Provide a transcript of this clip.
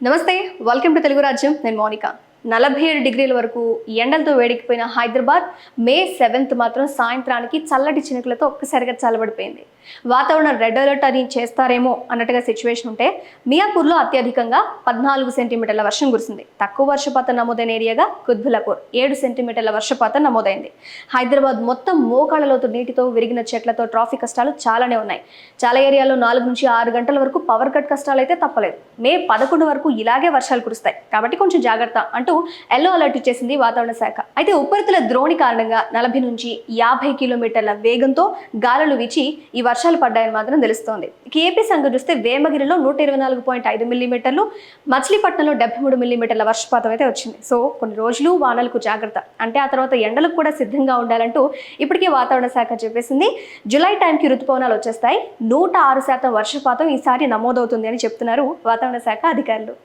నమస్తే, welcome to Telugu రాజ్యం. నేను మౌనిక. 47 డిగ్రీల వరకు ఎండలతో వేడికిపోయిన హైదరాబాద్ మే 7th మాత్రం సాయంత్రానికి చల్లటి చినుకులతో ఒక్కసారిగా చల్లబడిపోయింది. వాతావరణం రెడ్ అలర్ట్ అని చేస్తారేమో అన్నట్టుగా సిచ్యువేషన్ ఉంటే మియాపూర్లో అత్యధికంగా 14 సెంటీమీటర్ల వర్షం కురిసింది. తక్కువ వర్షపాతం నమోదైన ఏరియాగా కుత్బుల్లాపూర్ 7 సెంటీమీటర్ల వర్షపాతం నమోదైంది. హైదరాబాద్ మొత్తం మోకాళ్లలోతు నీటితో విరిగిన చెట్లతో ట్రాఫిక్ కష్టాలు చాలానే ఉన్నాయి. చాలా ఏరియాలో 4 నుంచి 6 గంటల వరకు పవర్ కట్ కష్టాలు అయితే తప్పలేదు. మే 11 వరకు ఇలాగే వర్షాలు కురుస్తాయి కాబట్టి కొంచెం జాగ్రత్త అంటూ ఎల్లో అలర్ట్ ఇచ్చేసింది వాతావరణ శాఖ. అయితే ఉపరితల ద్రోణి కారణంగా 40 నుంచి 50 కిలోమీటర్ల వేగంతో గాలులు వీచి ఈ వర్షాలు పడ్డాయని మాత్రం తెలుస్తోంది. ఏపీ సంగతి చూస్తే వేమగిరిలో 124.5 మిల్లీమీటర్లు, మచిలీపట్నంలో 73 మిల్లీమీటర్ల వర్షపాతం అయితే వచ్చింది. సో కొన్ని రోజులు వానలకు జాగ్రత్త, అంటే ఆ తర్వాత ఎండలకు కూడా సిద్ధంగా ఉండాలంటూ ఇప్పటికే వాతావరణ శాఖ చెప్పేసింది. జులై టైంకి ఋతుపవనాలు వచ్చేస్తాయి. 106% వర్షపాతం ఈసారి నమోదవుతుంది అని చెప్తున్నారు వాతావరణ శాఖ అధికారులు.